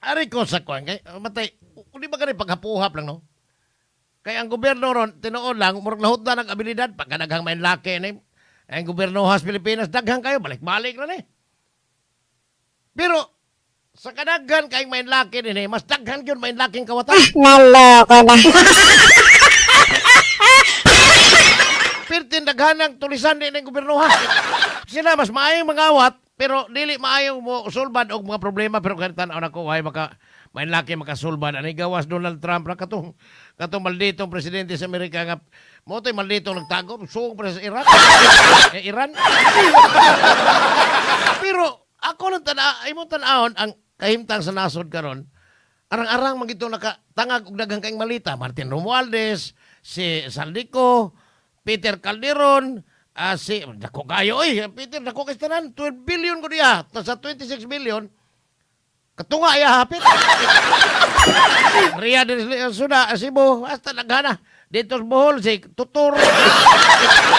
Ari ko sa kwan kay matay. Kung di ba ganun paghapuhap lang no? Kaya ang gobyerno ron tinuod lang murag lahot na ng abilidad pagka daghang may laki ni ang gobyerno has Pilipinas daghang kayo balik-balik na ni. Pero sa kadaghan kay may laki ni mas daghan gyud may laking kawatan. Naloko na. Pirtin daghanang tulisan ni ng gobyerno ha. Sila mas maayong mangawat pero dili maayong mo sulbad og mga problema pero kanitan na ko ay may laki makasulbad ani gawas Donald Trump ra katong malditong presidente sa Amerika nga mo to'y malditong nagtago suong pa sa Iraq Iran. Pero ako lang imong tan-awon ang kahimtang sa nasod karon arang-arang magito nakatangag og daghang kaing malita Martin Romualdez, si Saldico, Peter Calderon, si dako kayo Peter dako kay tanan 12 billion ko diha ta sa 26 billion katunga ya hapit. Ria din suda Cebu hasta naghana dito sa Bohol si Tutor.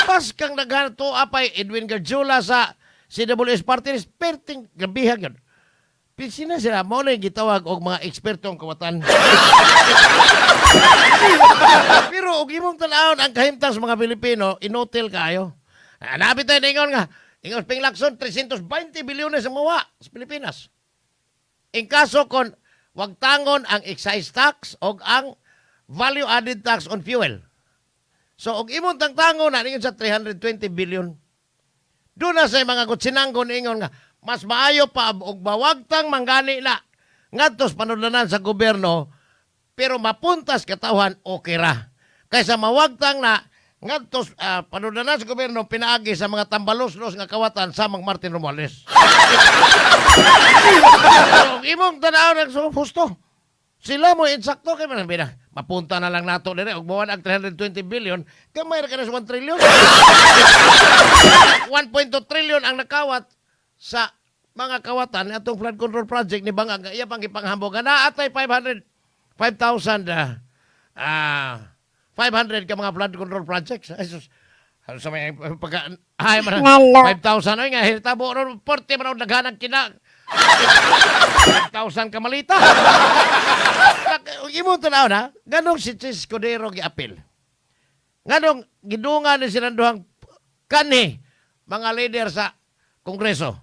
Pas kang naghana to apay Edwin Garjula sa CWS Party List perting gabihag yun. Pisina sila mo na gitawag og mga ekspertong kawatan. Pero og imong tan-awon ang kahimtang sa mga Pilipino inotel kayo. Hanapit tayo ningon nga ingon pinglakson 320 bilyon sa mawa sa Pilipinas. In kaso kon wag tangon ang excise tax o ang value added tax on fuel. So, og imong tangon na ningon sa 320 billion. Doon na sa mga kutsinanggon ingon nga, mas maayo pa og bawagtang manggani na ngadtos panudlanan sa gobyerno, pero mapuntas katawhan okay ra. Kaysa mawagtang na ngadtos panudlanan sa gobyerno pinaagi sa mga tambalos-los nga kawatan samang Martin Romualdez. So, imong tanaw nagsuhusto. Sila mo insakto kay manabina. Mapunta na lang nato dire og buwan ang 320 billion, kamay ra kana sa 1 trillion. 1.2 trillion ang nakawat sa mga kawatan atong flood control project ni Bangag. Iya pang ipanghambog na atay 500 ka mga flood control projects. Jesus. Sa may pagka ay man 5,000 oy nga hitabo ron 40 man naghanag kina 5,000 ka malita. Imo tanaw na ganong si Escudero giapil. Nganong gidungan ni silang duhang kanhi mga leader sa Kongreso.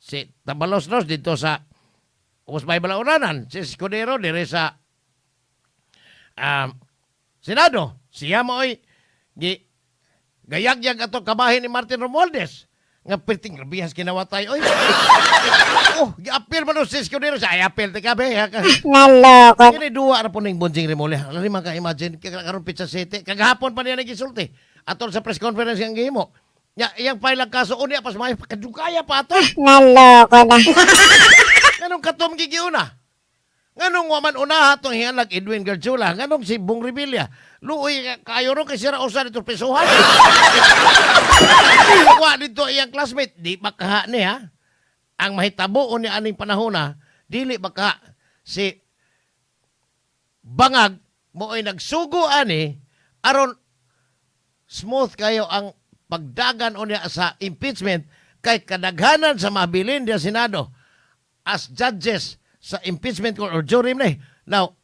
Si Tabalos-Los dito sa Usbay Balauranan, si Escudero dire sa Senado. Siya mo ay gayagyag ato kabahin ni Martin Romualdez. Nga perting grabihas kinawatay. Oy. Oh, giapil man si Escudero sa apil te kabe. Naloko. Kini duwa ra po ning Bonjing Remulla. Lali man ka imagine karon Pizza City. Kagahapon pa niya nagisulti. Atol sa press conference yang gihimo. Ya, iyang pailang kaso unya pas may kadugaya pa ato. Naloko na. Nganong katom gigiuna? Nganong waman unaha tong hiyanag Edwin Garjula? Nganong si Bong Revilla? Luoy kayo ro kay sira usa dito pesohan. Wa dito iyang classmate di makaha niya ang mahitabo ni aning panahona dili baka si Bangag mo ay nagsugo ani aron smooth kayo ang pagdagan o niya sa impeachment kay kadaghanan sa mabilin diya Senado as judges sa impeachment court or jury na. Now,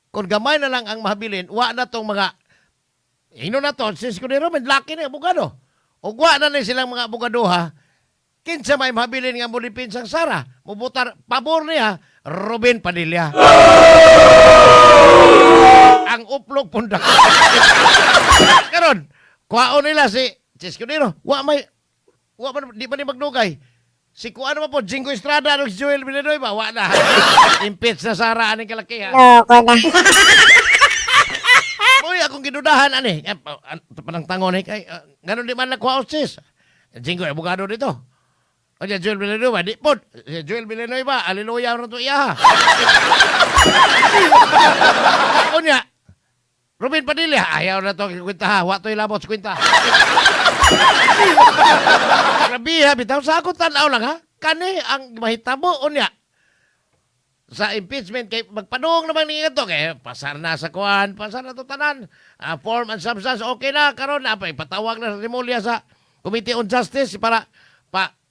kung gamay na lang ang mahabilin, wa na tong mga ino na to, si Escudero, may laki na abogado. O wa na silang mga abogadoha, kinsa may mahabilin nga mulipin sang Sara, mubutar, pabor niya, Robin Padilla. Ang uplog pundak. Karon, kuhaon nila si Escudero, di ba ni magdugay? Si kuano pa po, Jingo Estrada, si Joel Villanueva, ba? Wa na. Impeach na Sara, aning kalakihan. Naloko na. Uy, akong gidudahan, ani. Panang tangon, kay, ganon di man nakuha sis. Jingo, abogado dito. O siya, Joel Villanueva, di po. Si Joel Villanueva, aliluya rin ito iya. O niya, Robin Padilla, ayaw na ito kwenta ha. Wa ito'y labot sa kwenta. Grabiha, bitaw sa ako tanaw lang ha. Kani ang mahitabo o niya. Sa impeachment, kay magpanong naman niya ito. Kaya pasar na sa kuhan, pasar na ito tanan. Form and substance, okay na. Karon na, patawag na sa Remulla sa Committee on Justice para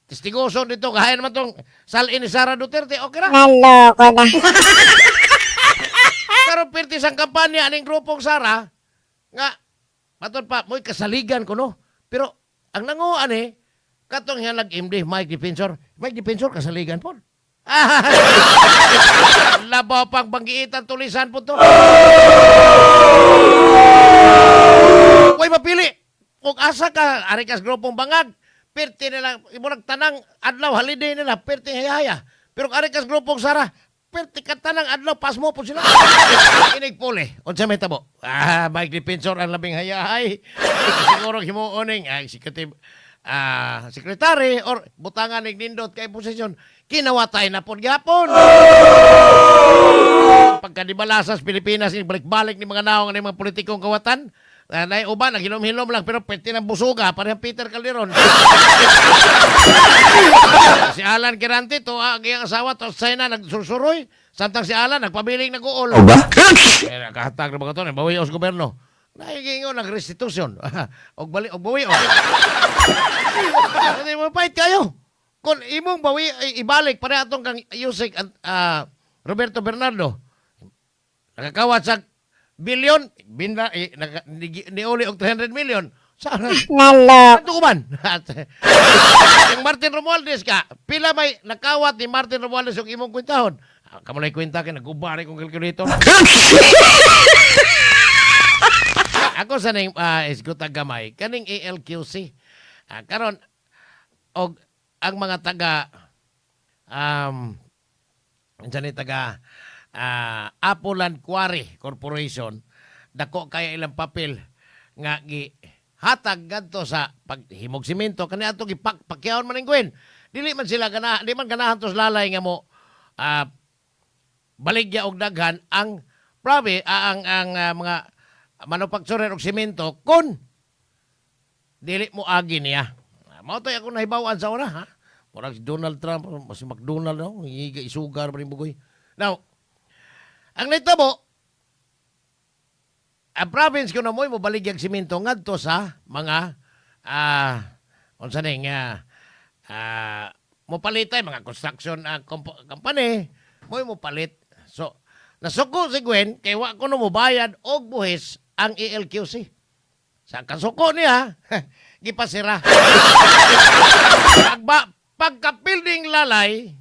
testigoso dito, kaya naman tong salin ni Sara Duterte, okay ra. Naloko na. Pero pirti sang kampanya aning grupong Sara, nga, matod pa, mo'y kasaligan ko, no? Pero, ang nanguan katong yan nag-MD, Mike Defensor, kasaligan po. Labaw pang banggiitan tulisan po to. Huwag mapili. Kung asa ka, arikas grupong bangag, perti nila, imo nagtanang adlaw, holiday nila, perti hayaya. Pero kung arikas grupong Sara, perti katanang adlaw, pas mo po sila. Inig puli. Unsa may tabo? Mike Defensor ang labing hayahay. Siguro himuoning, sekretary or butangan ng nindot kay posisyon, kinawatay na po gyapon. Pagkadibala sa Pilipinas, balik-balik ni mga naong ng mga politikong kawatan, na uban, naghilom-hilom lang, pero pwede ng busuga, parang Peter Calderon. Si Alan Kirante, to ang iyang asawa, to sa na, nagsursuroy, samtang si Alan, nagpabiling nag-uol. O ba? Nakahatag na mga to, bawi os gobyerno. Naigingon ng restitusyon. Og bawi o. Hindi mo pahit kayo. Kung imong bawi, ibalik, para atong kang Yusek Roberto Bernardo. Nakakawat sa bilyon, niuli og 300 million. Sana? Naloko. Ito kuman. Yung Martin Romualdez ka, pila may nakawat ni Martin Romualdez yung imong kwintahon. Kamalay kwenta ka, nag-ubari kong calculator. Ako sa ning isgot gamay kaning ALQC. Karon og ang mga taga ni taga Apulan Quarry Corporation dako kaya ilang papel nga gi hatag gadto sa paghimog simento kani ato gipakyaon man ning dili man sila di man ganahan tos lalay nga mo baligya og daghan ang mga manufacturer og simento kun dili mo agi niya. Mao tay ako nahibaw-an sa una, ha? Murag si Donald Trump, mas si McDonald, no? Higa isugar pa rin bugoy. Now, ang nitabo, ang province ko na mo baligyag simento ngadto sa mga unsa ning mo palitay mga construction company, mo palit. So, nasuko si Gwen, kay wa ko no mo bayad og buhis ang ALQC. Sa kasuko niya, gipasira. Pagka-building lalay,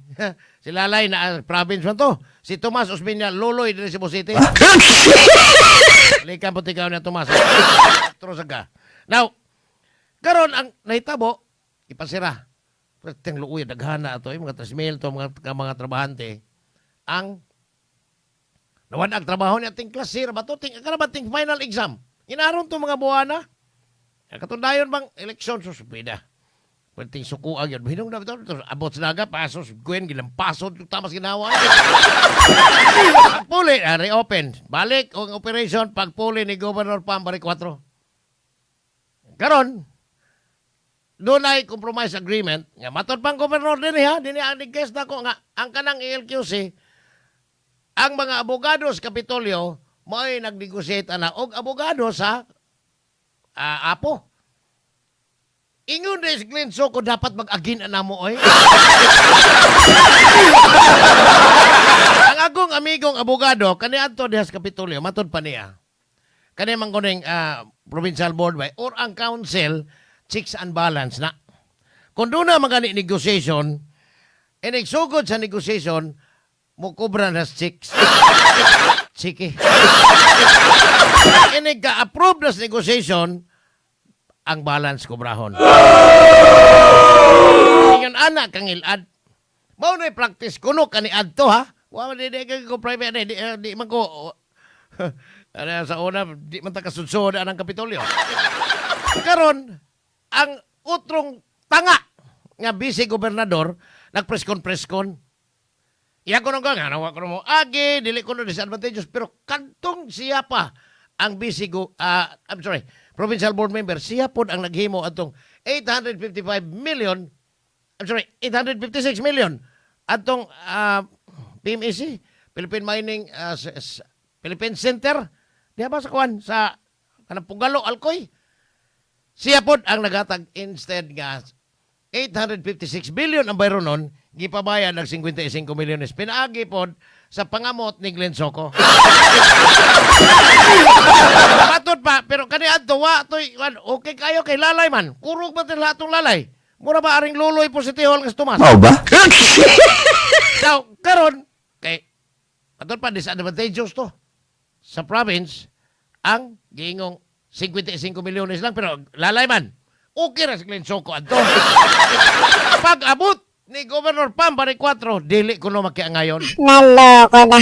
si lalay na province man to, si Tomas Osmeña, loloy din si Cebu City. Likan po tikaw niya, Tomas. Trusa ka. Now, karon ang nahitabo, ipasira. Pwede luuy, daghana ito, mga tresmil to, mga trabahante, ang nawan ang trabaho niya ting klasir ba to ting karabating final exam. Inaron to mga buwana. Katundayon bang eleksyon susupida. Pwede suku agad. Hinong na ito. Abot sinaga, pasos, Gwen, gilampasod, tamas ginawa. Pagpuli, reopen. Balik ang operation, pagpuli ni Governor Pam, bari 4. Karon, doon ay compromise agreement. Nga, matod pang Governor din ha. Din ang nag-guess na ko nga, ang kanang ALQC, ang mga abogado sa Kapitolyo may nag-negotiate na og abogado sa Apo. Ingon na si Glenn Soco dapat mag-agin na mo, oy. Ang agong amigong abogado, kani adto diha sa Kapitolyo, matod pa niya. Kani man kuning provincial board ba or ang council checks and balance na. Kung doon na magani negotiation, inegsugod sa negotiation, mo kubra na chicks. Sige. Inig ka-approve na sa negotiation, ang balance kubrahon. Ingon anak kang ilad. Mao na practice kuno kani adto ha. Wa di ko private di man ko sa una di man ta kasudsod ang Kapitolyo. Karon ang utrong tanga nga vice gobernador nagpreskon. Iya ko nung nga, nawa ko mo, agi, dili ko no disadvantageous, pero kantong siya pa ang provincial board member, siya po ang naghimo atong 856 million atong PMEC, Philippine Mining, Philippine Center, diha ba sa kuwan, sa kanang Pugalo, Alcoy. Siya po ang nagatag instead nga 856 billion ang bayro nun, gipabayan ng 55 milyones. Pinaagi pod sa pangamot ni Glenn Soco. Patod pa, pero kani adto wa toy okay kayo kay lalay man. Kurog man lahat tong lalay. Mura ba aring luloy positihol kas Tomas? Mao ba? So, karon kay patod pa disadvantageous to. Sa province ang giingong 55 milyones lang pero lalay man. Okay ra si Glenn Soco adto. Pag abot ni Governor Pam Bari 4, dili ko no makiangayon. Naloko na.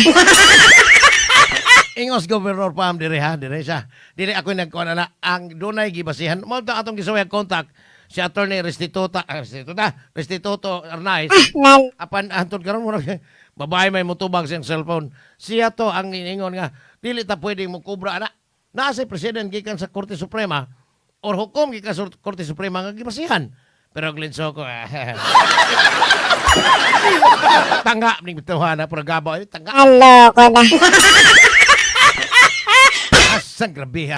Ingos Governor Pam dire ha, dire siya. Dire ako nagkuan na ang dunay gibasihan. Mo ta atong gisuyag contact si Attorney Restituto Arnaiz. Apan antod karon mo babae may mutubag siyang cellphone. Siya to ang iningon nga dili ta pwedeng mo kubra ana. Naa si president gikan sa Korte Suprema or hukom gikan sa Korte Suprema nga gibasihan. Pero Glenn Soco, tanga ning bituhan na pura gabaw, tanga. Naloko na. Asang grabe ha.